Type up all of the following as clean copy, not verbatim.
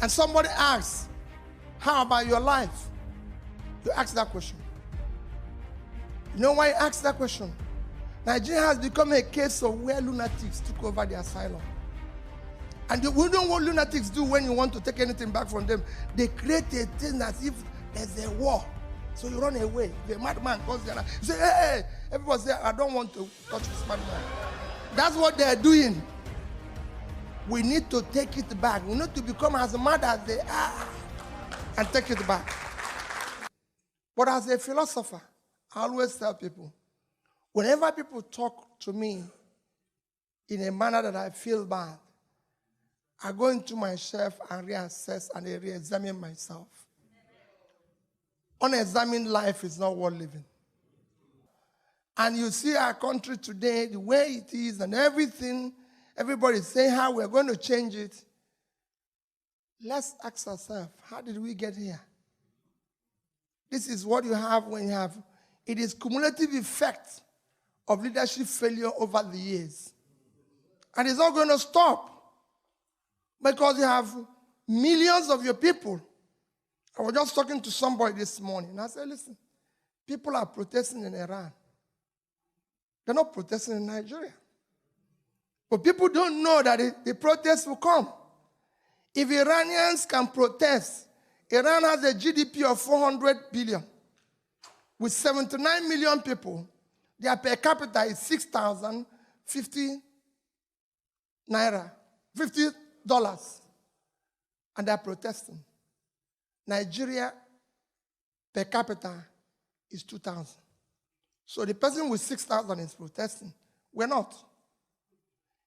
and somebody asks, how about your life? You ask that question. You know why you ask that question? Nigeria has become a case of where lunatics took over the asylum. And we know what lunatics do when you want to take anything back from them. They create a thing as if there's a war. So you run away. The madman comes there. You say, hey, everybody say, I don't want to touch this madman. That's what they're doing. We need to take it back. We need to become as mad as they are and take it back. But as a philosopher, I always tell people, whenever people talk to me in a manner that I feel bad, I go into myself and reassess and re-examine myself. Unexamined life is not worth living. And you see our country today, the way it is and everything, everybody's saying how we're going to change it. Let's ask ourselves, how did we get here? This is what you have when you have, it is cumulative effect of leadership failure over the years. And it's not going to stop because you have millions of your people. I was just talking to somebody this morning, and I said, listen, people are protesting in Iran. They're not protesting in Nigeria. But people don't know that the protests will come. If Iranians can protest, Iran has a GDP of 400 billion. With 79 million people, their per capita is 6,050 naira, $50. And they're protesting. Nigeria per capita is 2,000. So the person with 6,000 is protesting. We're not.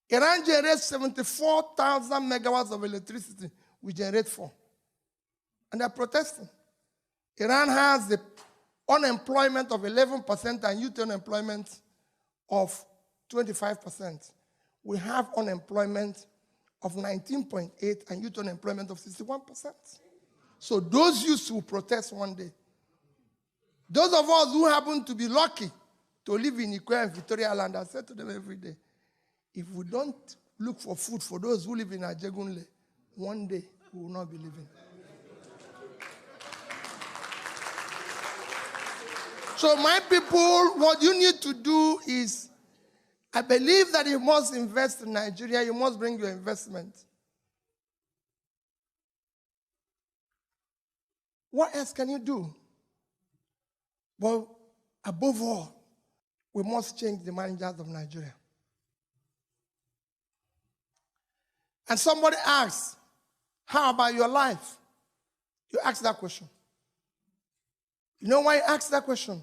Iran generates 74,000 megawatts of electricity. We generate 4. And they're protesting. Iran has the unemployment of 11% and youth unemployment of 25%. We have unemployment of 19.8 and youth unemployment of 61%. So those youths will protest one day. Those of us who happen to be lucky to live in Ikwe and Victoria Land, I say to them every day, if we don't look for food for those who live in Ajegunle, one day we will not be living. So my people, what you need to do is, I believe that you must invest in Nigeria. You must bring your investment. What else can you do? Well, above all, we must change the managers of Nigeria. And somebody asks, how about your life? You ask that question. You know why you ask that question?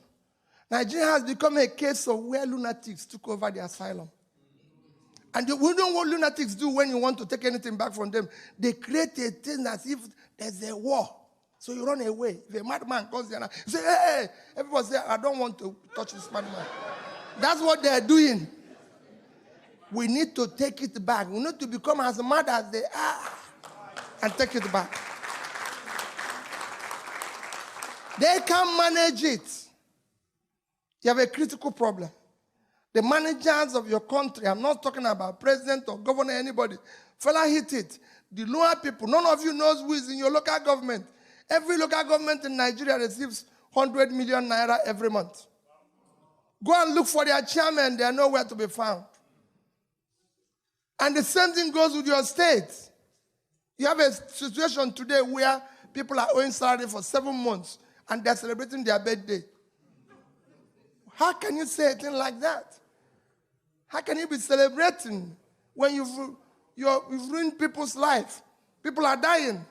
Nigeria has become a case of where lunatics took over the asylum. And we know what lunatics do when you want to take anything back from them. They create a thing as if there's a war. So you run away. If a madman comes there, you say, hey, everybody say, I don't want to touch this madman. That's what they're doing. We need to take it back. We need to become as mad as they are and take it back. They can manage it. You have a critical problem. The managers of your country, I'm not talking about president or governor, anybody. Fella hit it. The lower people, none of you knows who is in your local government. Every local government in Nigeria receives 100 million naira every month. Go and look for their chairman, they are nowhere to be found. And the same thing goes with your state. You have a situation today where people are owing salary for 7 months and they're celebrating their birthday. How can you say a thing like that? How can you be celebrating when you've ruined people's life? People are dying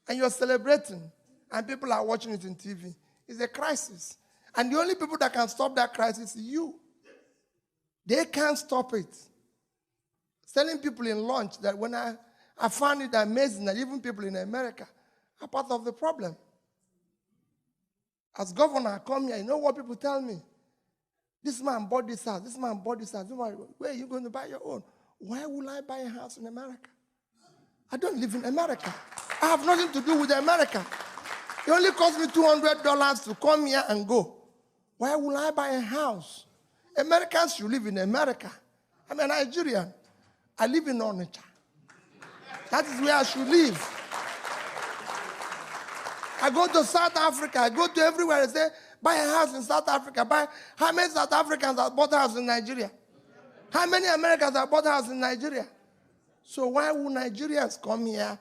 and you're celebrating and people are watching it on TV. It's a crisis. And the only people that can stop that crisis is you. They can't stop it. Telling people in lunch that when I found it amazing that even people in America are part of the problem. As governor, I come here, you know what people tell me? This man bought this house, this man bought this house. Where are you going to buy your own? Why will I buy a house in America? I don't live in America. I have nothing to do with America. It only cost me $200 to come here and go. Why will I buy a house? Americans should live in America. I'm a Nigerian. I live in Onitsha. That is where I should live. I go to South Africa. I go to everywhere. I say, buy a house in South Africa. How many South Africans have bought a house in Nigeria? How many Americans have bought a house in Nigeria? So why would Nigerians come here?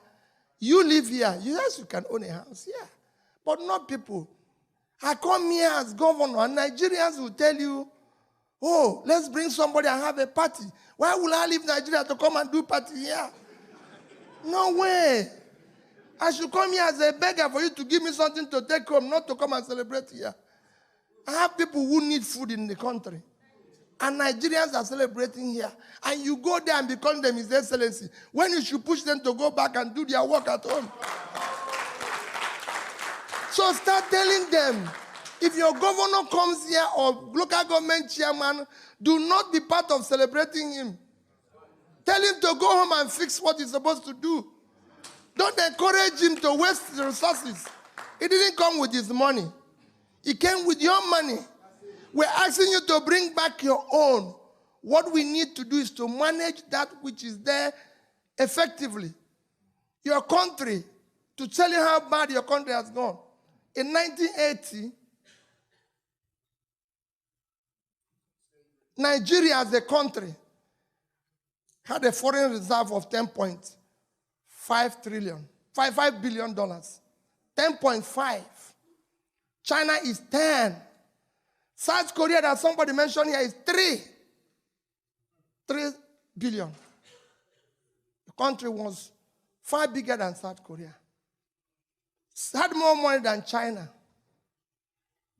You live here. Yes, you can own a house here. But not people. I come here as governor, and Nigerians will tell you, oh, let's bring somebody and have a party. Why would I leave Nigeria to come and do party here? No way. I should come here as a beggar for you to give me something to take home, not to come and celebrate here. I have people who need food in the country. And Nigerians are celebrating here. And you go there and be calling them His Excellency, when you should push them to go back and do their work at home. So start telling them, if your governor comes here or local government chairman, do not be part of celebrating him. Tell him to go home and fix what he's supposed to do. Don't encourage him to waste the resources. He didn't come with his money. He came with your money. We're asking you to bring back your own. What we need to do is to manage that which is there effectively. Your country, to tell you how bad your country has gone. In 1980, Nigeria as a country had a foreign reserve of $10.5 billion. 10.5. China is 10. South Korea, that somebody mentioned here, is 3 billion. The country was far bigger than South Korea. Had more money than China.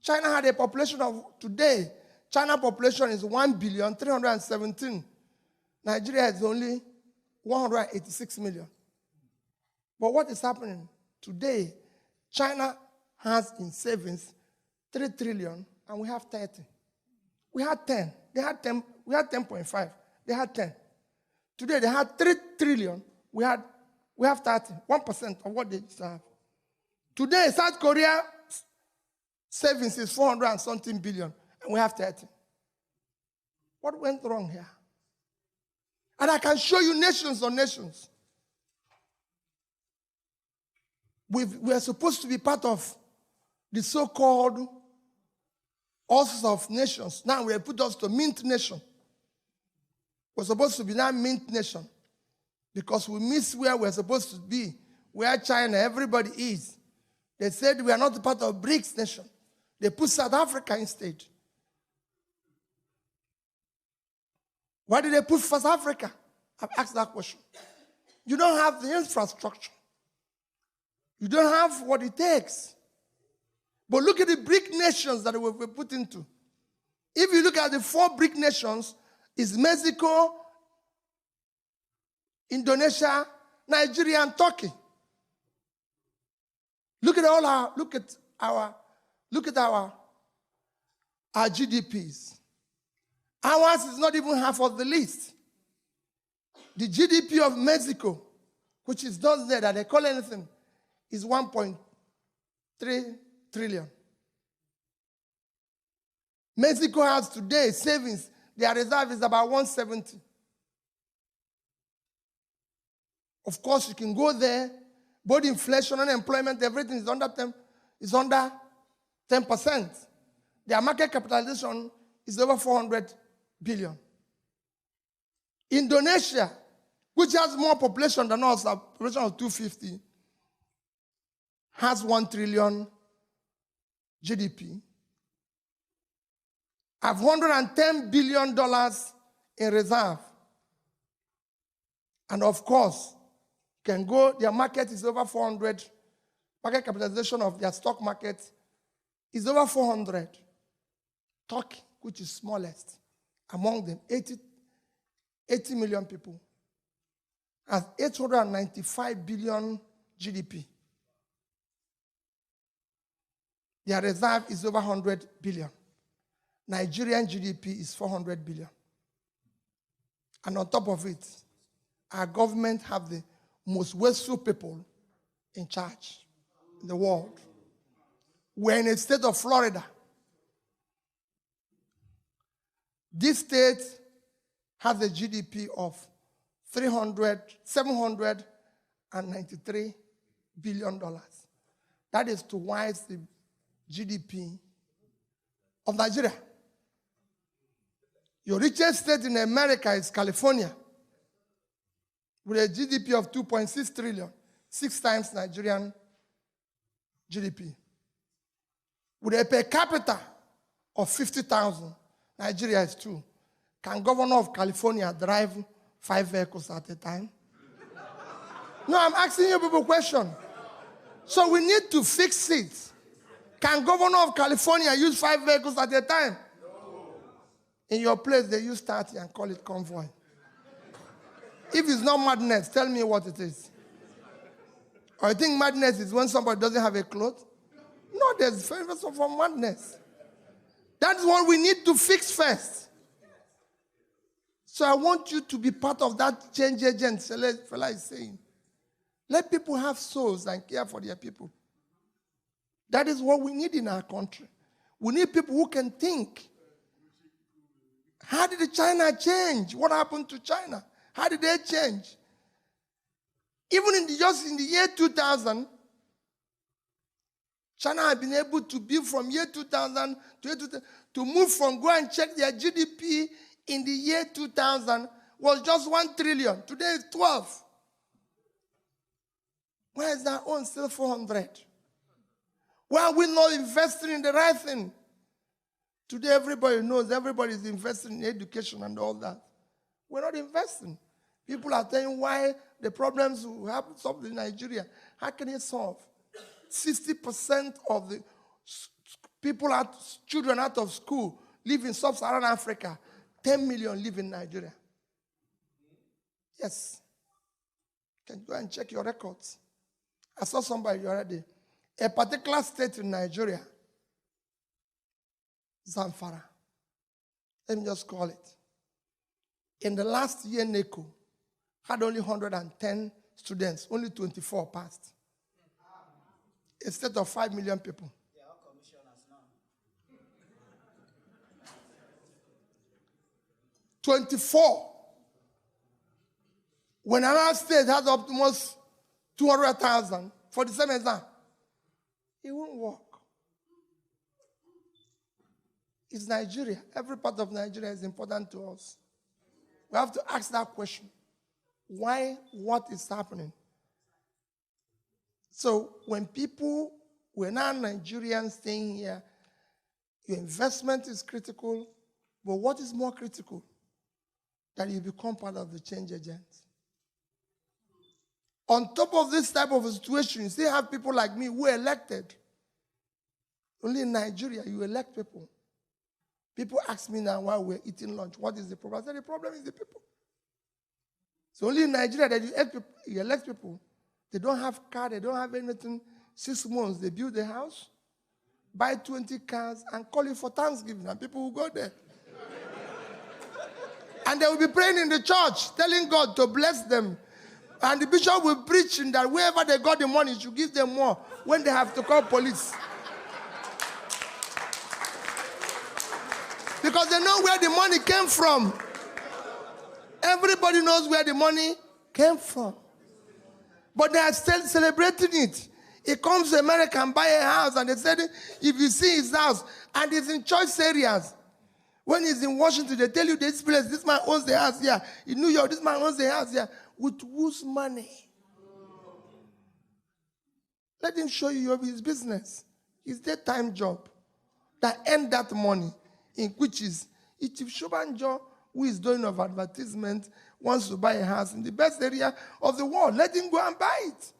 China had a population of, today, China population is 1,317,000,000. Nigeria is only 186 million. But what is happening? Today, China has in savings 3 trillion, and we have 30. We had 10. They had 10. We had 10.5. They had 10. Today, they had 3 trillion. We have 30. 1% of what they used to have. Today, South Korea savings is 400 and something billion, and we have 30. What went wrong here? And I can show you nations on nations. We are supposed to be part of the so-called Horses of Nations. Now we have put us to mint nation. We're supposed to be now mint nation because we miss where we're supposed to be, where China, everybody is. They said we are not part of BRICS nation. They put South Africa instead. Why did they put South Africa? I've asked that question. You don't have the infrastructure. You don't have what it takes. But look at the BRIC nations that we've been put into. If you look at the 4 BRIC nations, it's Mexico, Indonesia, Nigeria, and Turkey. Look at our GDPs. Ours is not even half of the list. The GDP of Mexico, which is not there, that they call anything, is 1.3 trillion. Mexico has today savings. Their reserve is about 170. Of course, you can go there. Both inflation, unemployment, everything is under 10%. Their market capitalization is over 400 billion. Indonesia, which has more population than us, a population of 250, has 1 trillion GDP, have $110 billion in reserve. And of course, can go, their market is over 400. Market capitalization of their stock market is over 400. Turkey, which is smallest among them, 80 million people, has 895 billion GDP. Their reserve is over 100 billion. Nigerian GDP is 400 billion. And on top of it, our government have the most wasteful people in charge in the world. We're in a state of Florida. This state has a GDP of $793 billion. That is twice the GDP of Nigeria. Your richest state in America is California, with a GDP of 2.6 trillion, 6 times Nigerian GDP. With a per capita of 50,000, Nigeria is 2. Can governor of California drive 5 vehicles at a time? No, I'm asking you people a question. So we need to fix it. Can governor of California use 5 vehicles at a time? No. In your place, they use 30 and call it convoy. If it's not madness, tell me what it is. Or you think madness is when somebody doesn't have a cloth? No, there's difference from madness. That's what we need to fix first. So I want you to be part of that change agent fella is saying. Let people have souls and care for their people. That is what we need in our country. We need people who can think. How did China change? What happened to China? How did they change? Even just in the year 2000, China had been able to build from year 2000 to move from, go and check their GDP in the year 2000 was just 1 trillion. Today it's 12. Why is our own still 400? Why are we not investing in the right thing? Today everybody knows, everybody is investing in education and all that. We're not investing. People are telling why the problems we have solved in Nigeria. How can it solve? 60% of the children out of school live in sub-Saharan Africa. 10 million live in Nigeria. Yes. You can go and check your records. I saw somebody the other day. A particular state in Nigeria, Zamfara. Let me just call it. In the last year, NECO had only 110 students. Only 24 passed. A state of 5 million people. They are all commissioners now. 24. When another state has almost 200,000 for the same exam, it won't work. It's Nigeria. Every part of Nigeria is important to us. We have to ask that question. Why? What is happening? So when people, we're not Nigerians staying here, your investment is critical, but what is more critical? That you become part of the change agent. On top of this type of a situation, you still have people like me who are elected. Only in Nigeria, you elect people. People ask me now while we're eating lunch, what is the problem? I said, the problem is the people. So only in Nigeria that you elect people. They don't have car, they don't have anything. 6 months, they build a house, buy 20 cars, and call it for Thanksgiving, and people will go there. And they will be praying in the church, telling God to bless them. And the bishop will preach that wherever they got the money, he should give them more when they have to call police. Because they know where the money came from. Everybody knows where the money came from. But they are still celebrating it. He comes to America and buy a house, and they said, if you see his house, and it's in choice areas. When he's in Washington, they tell you this place, this man owns the house here. In New York, this man owns the house here. With whose money? Let him show you his business. His daytime job that earned that money, in which is, if Shobanjo, who is doing of advertisement, wants to buy a house in the best area of the world, let him go and buy it.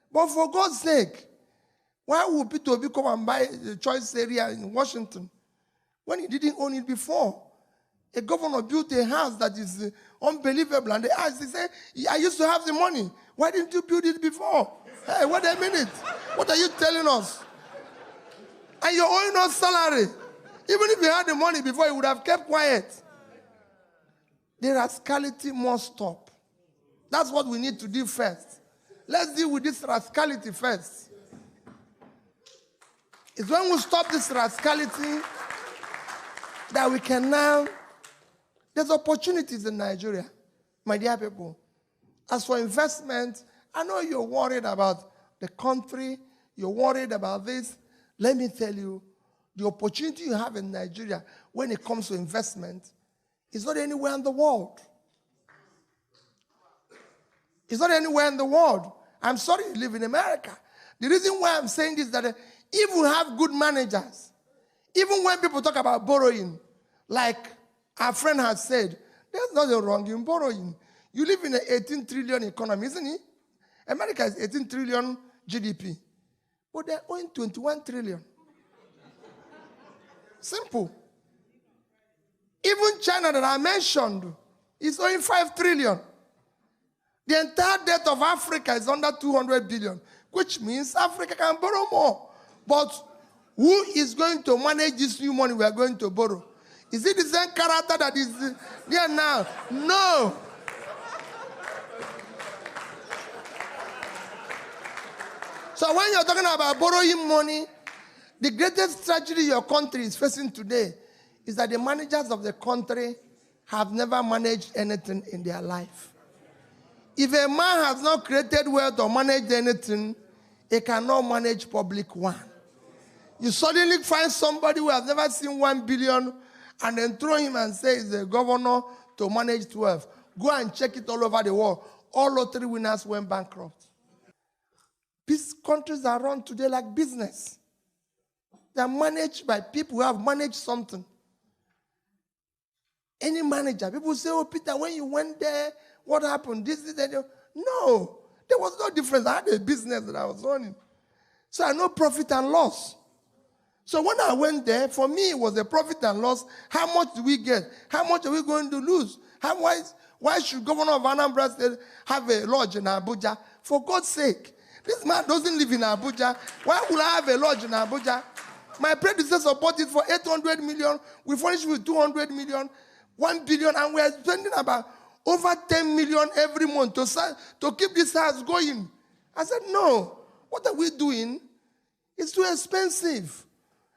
But for God's sake, why would Peter Obi come and buy the choice area in Washington when he didn't own it before? A governor built a house that is unbelievable, and they asked, they say, I used to have the money. Why didn't you build it before? Hey, wait a minute. What are you telling us? And you're owing us salary. Even if you had the money before, you would have kept quiet. The rascality must stop. That's what we need to do first. Let's deal with this rascality first. It's when we stop this rascality that we can now... There's opportunities in Nigeria, my dear people. As for investment, I know you're worried about the country. you're worried about this. Let me tell you, the opportunity you have in Nigeria when it comes to investment is not anywhere in the world. It's not anywhere in the world. I'm sorry you live in America. The reason why I'm saying this is that if we have good managers, even when people talk about borrowing, like our friend has said, there's nothing wrong in borrowing. You live in an 18 trillion economy, isn't it? America is 18 trillion GDP. But they're owing 21 trillion. Simple. Even China that I mentioned is owing 5 trillion. The entire debt of Africa is under 200 billion, which means Africa can borrow more. But who is going to manage this new money we are going to borrow? Is it the same character that is there now? No. So when you're talking about borrowing money, the greatest tragedy your country is facing today is that the managers of the country have never managed anything in their life. If a man has not created wealth or managed anything, he cannot manage public one. You suddenly find somebody who has never seen 1 billion and then throw him and say he's the governor to manage 12. Go and check it all over the world. All lottery winners went bankrupt. These countries are run today like business. They are managed by people who have managed something. Any manager, people say, oh, Peter, when you went there, what happened? This, that. No, there was no difference. I had a business that I was running. So I know profit and loss. So when I went there, for me, it was a profit and loss. How much do we get? How much are we going to lose? Why should Governor of Anambra State have a lodge in Abuja? For God's sake. This man doesn't live in Abuja. Why would I have a lodge in Abuja? My predecessor bought it for 800 million. We furnished with 200 million, 1 billion, and we are spending about over 10 million every month to keep this house going. I said, no. What are we doing? It's too expensive.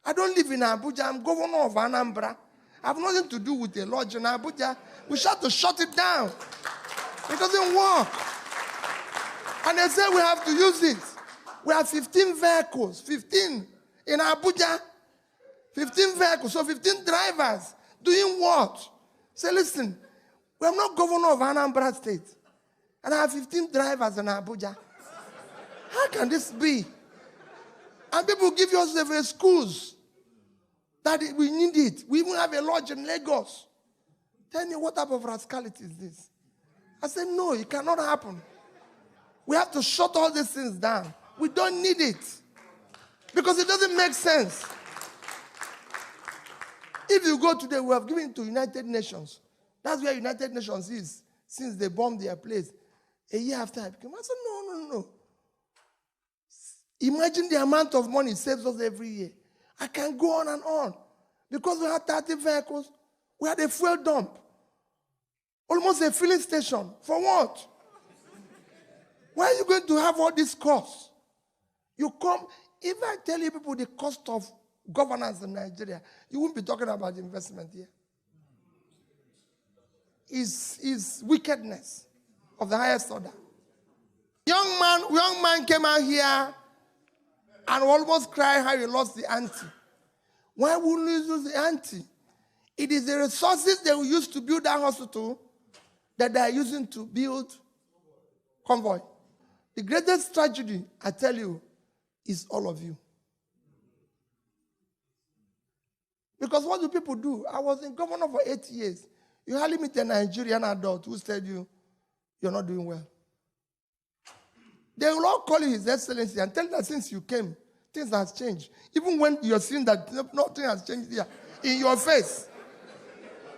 I don't live in Abuja. I'm governor of Anambra. I have nothing to do with a lodge in Abuja. We have to shut it down. It doesn't work. And they say we have to use it. We have 15 vehicles, 15 in Abuja. 15 vehicles, so 15 drivers. Doing what? Say, listen, we are not governor of Anambra State. And I have 15 drivers in Abuja. How can this be? And people give us the schools that we need it. We even have a lodge in Lagos. Tell me, what type of rascality is this? I said, no, it cannot happen. We have to shut all these things down. We don't need it. Because it doesn't make sense. If you go today, we have given it to United Nations. That's where United Nations is, since they bombed their place. A year after I came, I said, no. Imagine the amount of money it saves us every year. I can go on and on. Because we had 30 vehicles, we had a fuel dump. Almost a filling station. For what? Why are you going to have all these costs? You come, if I tell you people the cost of governance in Nigeria, you won't be talking about investment here. Is wickedness of the highest order. Young man came out here and almost cried how he lost the auntie. Why wouldn't you lose the auntie? It is the resources they will use to build that hospital that they are using to build convoy. The greatest tragedy, I tell you, is all of you. Because what do people do? I was in governor for 8 years. You hardly meet a Nigerian adult who said you're not doing well. They will all call you His Excellency and tell you that since you came, things have changed. Even when you're seeing that nothing has changed here, in your face.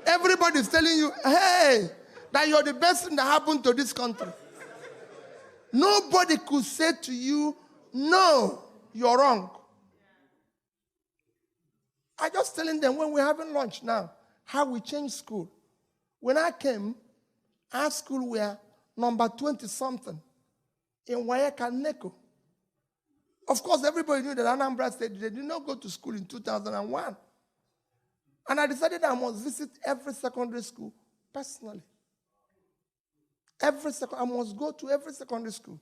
Everybody's telling you, hey, that you're the best thing that happened to this country. Nobody could say to you, no, you're wrong. I just telling them when we're having lunch now, how we changed school. When I came, our school were number 20-something in Wayeka and Neko. Of course, everybody knew that Anambra State, they did not go to school in 2001. And I decided I must visit every secondary school personally. I must go to every secondary school.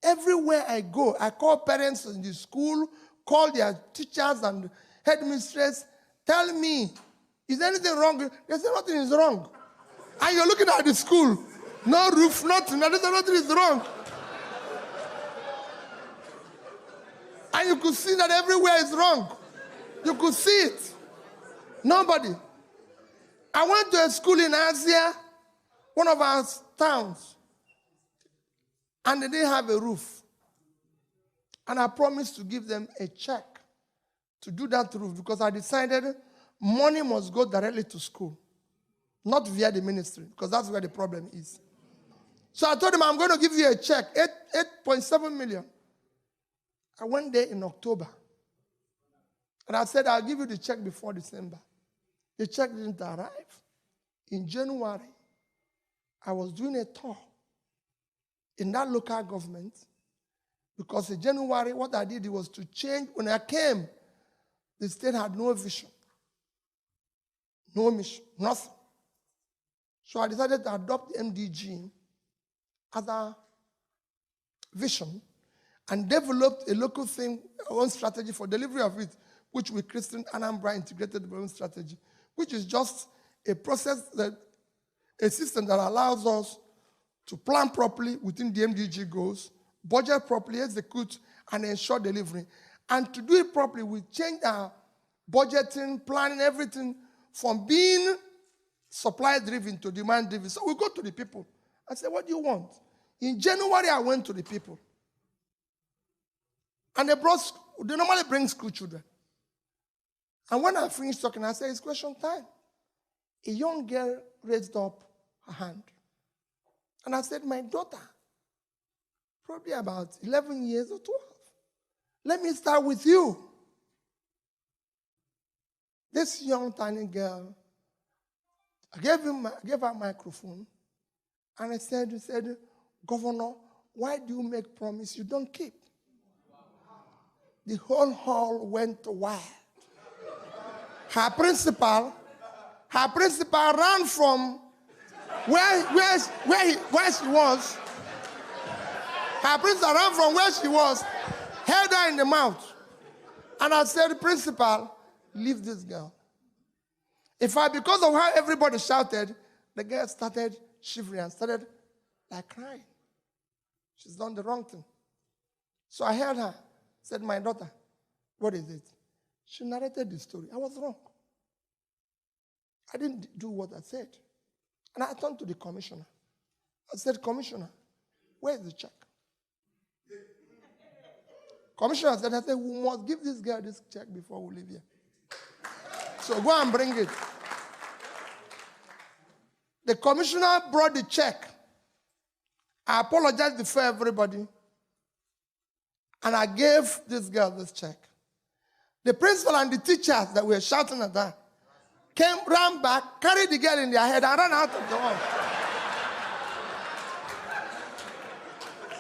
Everywhere I go, I call parents in the school, call their teachers and headmistress, tell me, is anything wrong? They say nothing is wrong. And you're looking at the school, no roof, nothing. They say nothing is wrong. And you could see that everywhere is wrong. You could see it. Nobody. I went to a school in Asia, one of our towns, and they didn't have a roof. And I promised to give them a check to do that roof because I decided money must go directly to school, not via the ministry, because that's where the problem is. So I told them, I'm going to give you a check, 8.7 million. I went there in October. And I said, I'll give you the check before December. The check didn't arrive. In January, I was doing a tour in that local government because in January, what I did was to change. When I came, the state had no vision, no mission, nothing. So I decided to adopt the MDG as a vision and developed a local thing, our own strategy for delivery of it, which we christened Anambra Integrated Development Strategy, which is just a process, a system that allows us to plan properly within the MDG goals, budget properly, execute, and ensure delivery. And to do it properly, we changed our budgeting, planning, everything from being supply-driven to demand-driven. So we go to the people and say, what do you want? In January, I went to the people. And they normally bring school children. And when I finished talking, I said, it's question time. A young girl raised up her hand. And I said, my daughter, probably about 11 years or 12. Let me start with you. This young, tiny girl, I gave her a microphone. And I said, Governor, why do you make promise you don't keep? The whole hall went wild. Her principal ran from where she was. Her principal ran from where she was, held her in the mouth. And I said, principal, leave this girl. Because of how everybody shouted, the girl started shivering and started like crying. She's done the wrong thing. So I held her, said, my daughter, what is it? She narrated the story. I was wrong. I didn't do what I said. And I turned to the commissioner. I said, Commissioner, where is the check? Commissioner said, we must give this girl this check before we leave here. So go and bring it. The commissioner brought the check. I apologized before everybody. And I gave this girl this check. The principal and the teachers that were shouting at her ran back, carried the girl in their head, and ran out of the hall.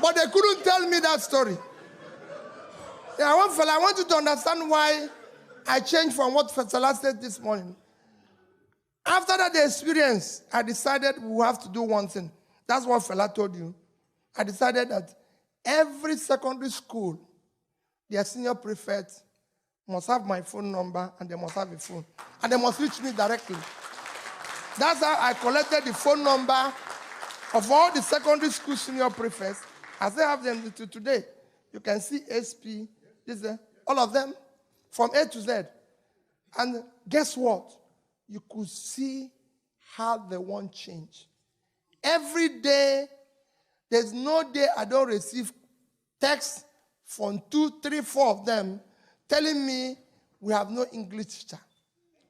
But they couldn't tell me that story. Yeah, I want you to understand why I changed from what Fela said this morning. After that experience, I decided we have to do one thing. That's what Fela told you. I decided that every secondary school, their senior prefect must have my phone number and they must have a phone. And they must reach me directly. That's how I collected the phone number of all the secondary school senior prefects. I still have them to today. You can see SP, all of them, from A to Z. And guess what? You could see how they want change. Every day, there's no day I don't receive texts from 2, 3, 4 of them telling me we have no English teacher.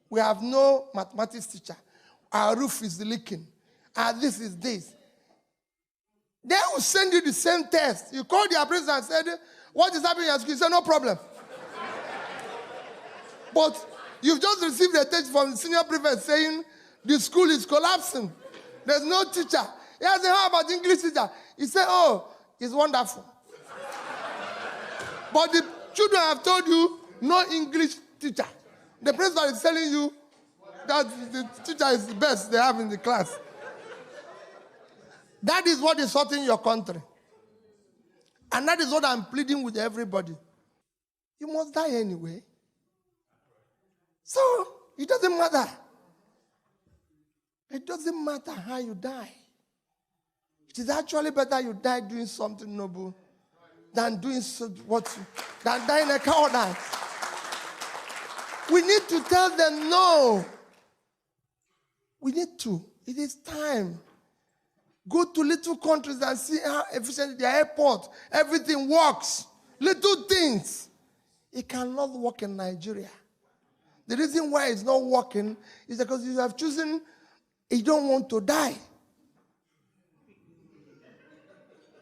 We have no mathematics teacher. Our roof is leaking. This is this. They will send you the same test. You call their principal and said, what is happening at school? You say, no problem. But you've just received a text from the senior prefect saying the school is collapsing. There's no teacher. He said, how about the English teacher? He said, oh, it's wonderful. But the children have told you no English teacher. The principal is telling you that the teacher is the best they have in the class. That is what is hurting your country. And that is what I'm pleading with everybody. You must die anyway. So, it doesn't matter. It doesn't matter how you die. It is actually better you die doing something noble than doing than dying a coward. We need to tell them no. We need to. It is time. Go to little countries and see how efficient their airport, everything works. Little things. It cannot work in Nigeria. The reason why it's not working is because you have chosen, you don't want to die.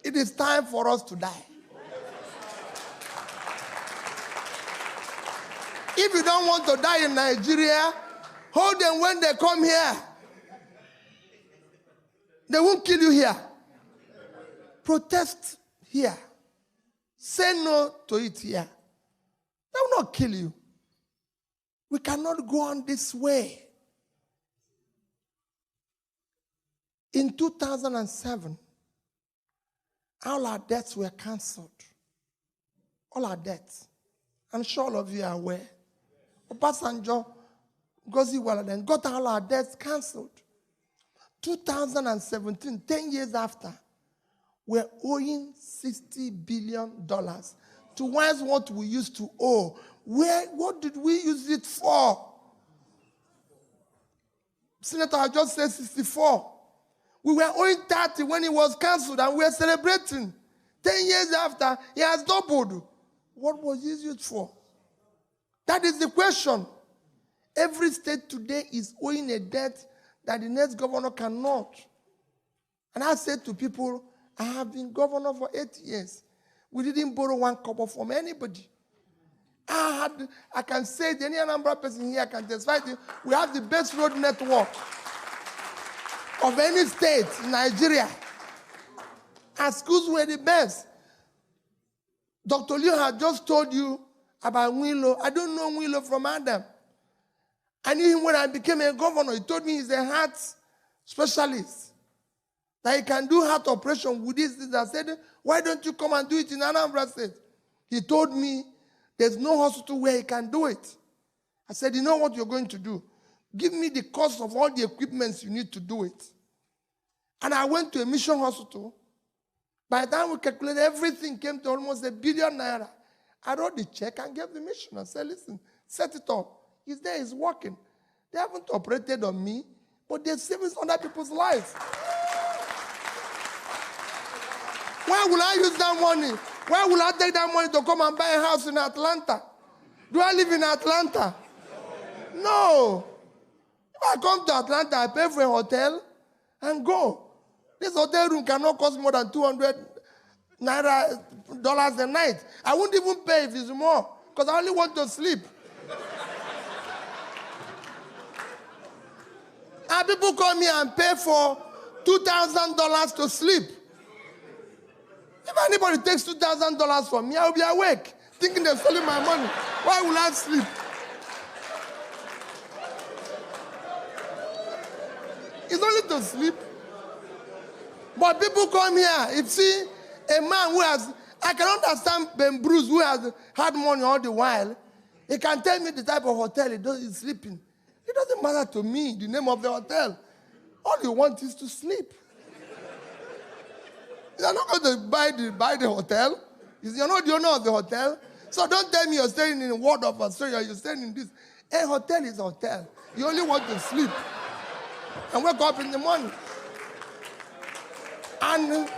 It is time for us to die. If you don't want to die in Nigeria, hold them when they come here. They won't kill you here. Protest here. Say no to it here. They will not kill you. We cannot go on this way. In 2007, all our debts were cancelled. All our debts. I'm sure all of you are aware. Obasanjo, Gozi Waladen, got all our debts cancelled. 2017, 10 years after, we're owing $60 billion towards what we used to owe. What did we use it for? Senator, I just said 64. We were owing 30 when it was cancelled, and we are celebrating. 10 years after, it has doubled. What was it used for? That is the question. Every state today is owing a debt that the next governor cannot. And I said to people, I have been governor for 8 years. We didn't borrow one kobo from anybody. I can say to any Anambra person here can testify to, we have the best road network of any state in Nigeria. Our schools were the best. Dr. Liu had just told you about Wilo. I don't know Wilo from Adam. I knew him when I became a governor. He told me he's a heart specialist. That he can do heart operation with this. I said, why don't you come and do it in Anambra State? He told me there's no hospital where he can do it. I said, you know what you're going to do? Give me the cost of all the equipments you need to do it. And I went to a mission hospital. By the time we calculated, everything came to almost $1 billion. I wrote the check and gave the mission. I said, listen, set it up. He's there, he's working. They haven't operated on me, but they're saving other people's lives. Why will I use that money? Why will I take that money to come and buy a house in Atlanta? Do I live in Atlanta? No. If I come to Atlanta, I pay for a hotel and go. This hotel room cannot cost more than $200 a night. I won't even pay if it's more, because I only want to sleep. And people come here and pay for $2,000 to sleep. If anybody takes $2,000 from me, I will be awake, thinking they're stealing my money. Why will I sleep? It's only to sleep. But people come here, if see a man who has, I can understand Ben Bruce, who has had money all the while, he can tell me the type of hotel he's sleeping. It doesn't matter to me, the name of the hotel. All you want is to sleep. You're not going to buy the hotel. You're not the owner of the hotel. So don't tell me you're staying in Word of Australia, you're staying in this. A hotel is a hotel. You only want to sleep and wake up in the morning. And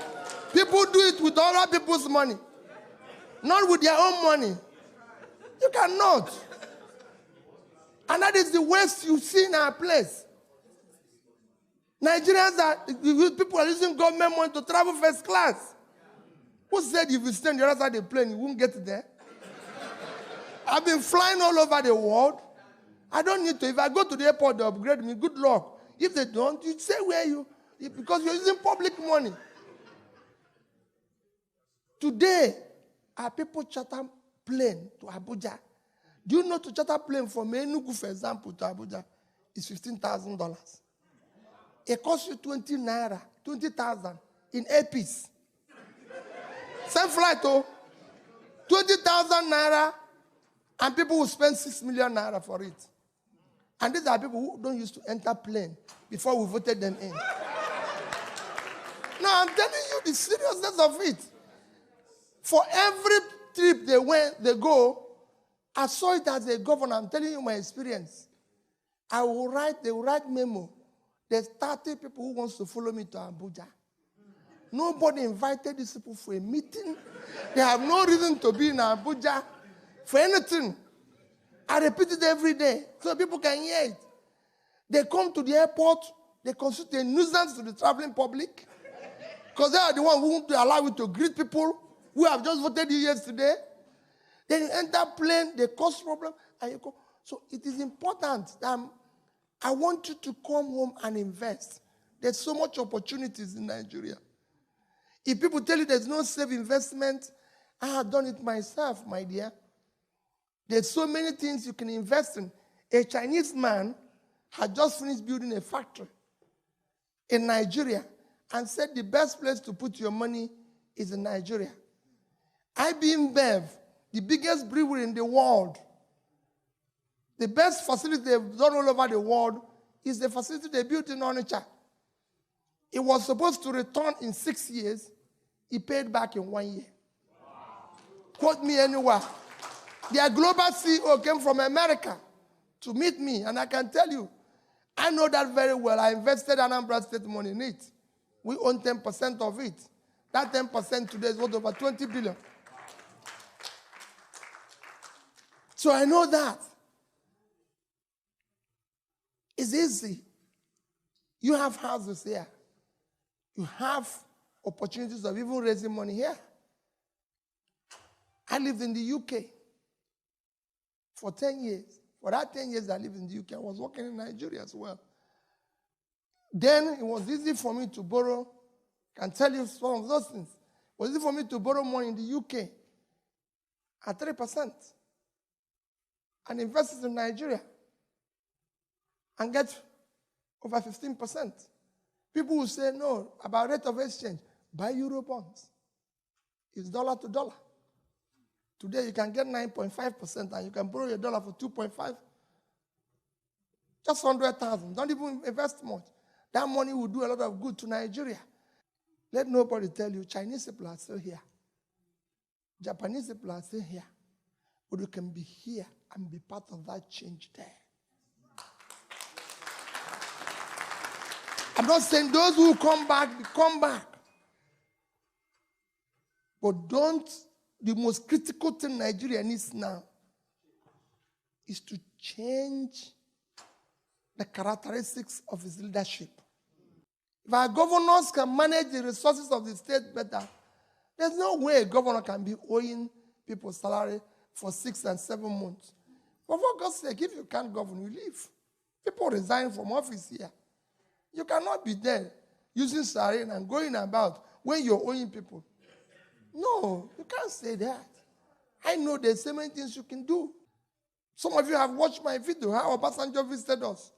people do it with other people's money, not with their own money. You cannot. And that is the waste you see in our place. Nigerians people are using government money to travel first class. Who said if you stay on the other side of the plane, you won't get there? I've been flying all over the world. I don't need to. If I go to the airport, they upgrade me. Good luck. If they don't, you say where because you're using public money. Today, our people charter plane to Abuja. Do you know to charter plane from Enugu, for example, to Abuja is $15,000. It costs you 20,000 in airpiece. Same flight, 20,000 naira, and people will spend 6 million naira for it. And these are people who don't used to enter plane before we voted them in. No, I'm telling you the seriousness of it. For every trip they go, I saw it as a governor. I'm telling you my experience. They will write memo. There's 30 people who wants to follow me to Abuja. Nobody invited these people for a meeting. They have no reason to be in Abuja for anything. I repeat it every day so people can hear it. They come to the airport. They constitute a nuisance to the traveling public because they are the ones who want to allow you to greet people who have just voted you yesterday. Then you enter plane, they cause problem, and you go. So it is important that I want you to come home and invest. There's so much opportunities in Nigeria. If people tell you there's no safe investment, I have done it myself, my dear. There's so many things you can invest in. A Chinese man had just finished building a factory in Nigeria and said the best place to put your money is in Nigeria. IBM Bev, the biggest brewery in the world, the best facility they've done all over the world is the facility they built in Onitsha. It was supposed to return in 6 years. He paid back in 1 year. Wow. Quote me anywhere. Their global CEO came from America to meet me, and I can tell you, I know that very well. I invested Anambra State money in it. We own 10% of it. That 10% today is worth over 20 billion. So I know that. It's easy. You have houses here. You have opportunities of even raising money here. I lived in the UK for 10 years. For that 10 years I lived in the UK, I was working in Nigeria as well. Then it was easy for me to borrow. I can tell you some of those things. It was easy for me to borrow money in the UK at 3% and invest it in Nigeria and get over 15%. People will say, no, about rate of exchange, buy Euro bonds. It's dollar to dollar. Today you can get 9.5% and you can borrow your dollar for 2.5. Just 100,000. Don't even invest much. That money will do a lot of good to Nigeria. Let nobody tell you Chinese people are still here. Japanese people are still here. But you can be here and be part of that change there. I'm not saying those who come back. But the most critical thing Nigeria needs now is to change the characteristics of its leadership. If our governors can manage the resources of the state better, there's no way a governor can be owing people salary for 6 and 7 months. But for God's sake, if you can't govern, you leave. People resign from office here. You cannot be there using siren and going about when you're owing people. No, you can't say that. I know there's so many things you can do. Some of you have watched my video, how Obasanjo visited us.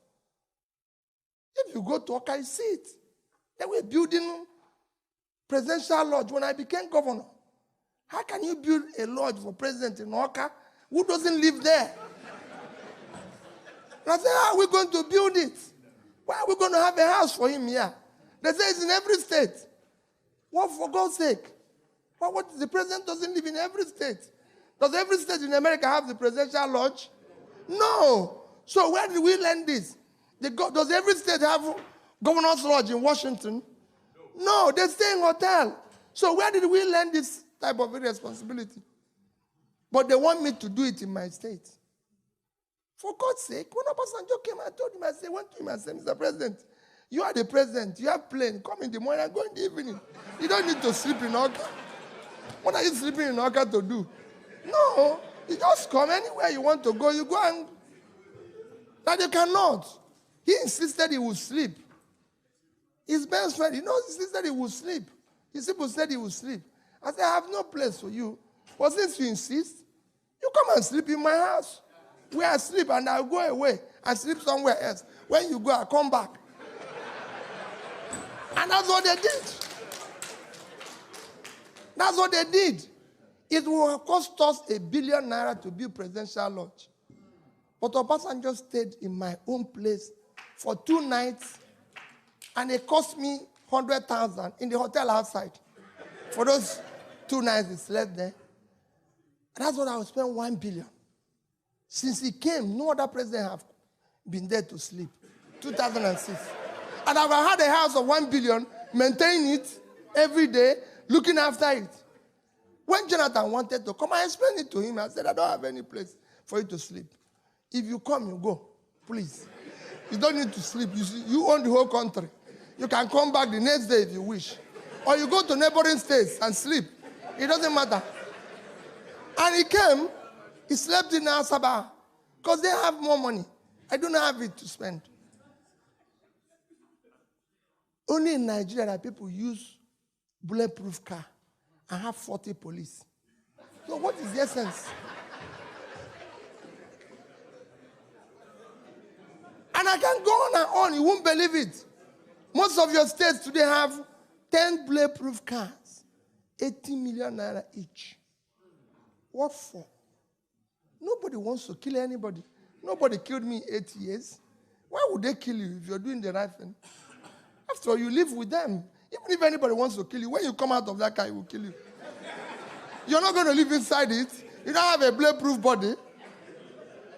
If you go to Oka, you see it. They were building presidential lodge when I became governor. How can you build a lodge for president in Oka who doesn't live there? And I said, how are we going to build it? Why are we going to have a house for him here? They say it's in every state. What, for God's sake? What the president doesn't live in every state. Does every state in America have the presidential lodge? No. So where did we learn this? Does every state have governor's lodge in Washington? No, they stay in hotel. So where did we learn this type of irresponsibility? But they want me to do it in my state. For God's sake, when Obasanjo came, I told him, I went to him and said, Mr. President, you are the president. You have plane. Come in the morning and go in the evening. You don't need to sleep in Oka. What are you sleeping in Oka to do? No, you just come anywhere you want to go. You go and... That you cannot. He insisted he would sleep. His best friend, he insisted he would sleep. His people said he would sleep. I said, I have no place for you. But since you insist, you come and sleep in my house. Where I sleep and I'll go away and sleep somewhere else. When you go, I'll come back. And that's what they did. That's what they did. It will have cost us ₦1 billion to build presidential lodge. But Obasanjo stayed in my own place for 2 nights, and it cost me 100,000 in the hotel outside. For those 2 nights he slept there. And that's what I would spend 1 billion. Since he came, no other president have been there to sleep. 2006. And I've had a house of 1 billion, maintaining it every day, looking after it. When Jonathan wanted to come, I explained it to him. I said, I don't have any place for you to sleep. If you come, you go. Please. You don't need to sleep. You own the whole country. You can come back the next day if you wish. Or you go to neighboring states and sleep. It doesn't matter. And he came, he slept in Asaba because they have more money. I don't have it to spend. Only in Nigeria that people use bulletproof car and have 40 police. So what is the essence? And I can go on and on. You won't believe it. Most of your states today have 10 bulletproof cars, 80 million naira each. What for? Nobody wants to kill anybody. Nobody killed me 8 years. Why would they kill you if you're doing the right thing? After all, you live with them. Even if anybody wants to kill you, when you come out of that car, he will kill you. You're not going to live inside it. You don't have a bulletproof body.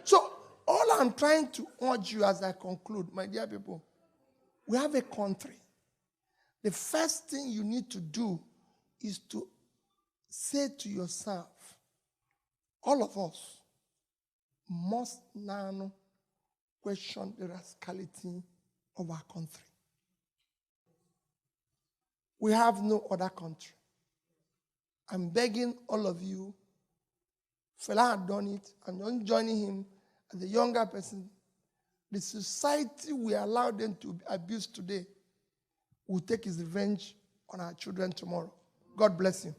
So all I'm trying to urge you as I conclude, my dear people, we have a country. The first thing you need to do is to say to yourself, all of us must now question the rascality of our country. We have no other country. I'm begging all of you, Fela had done it, and I'm joining him as a younger person. The society we allow them to abuse today will take his revenge on our children tomorrow. God bless you.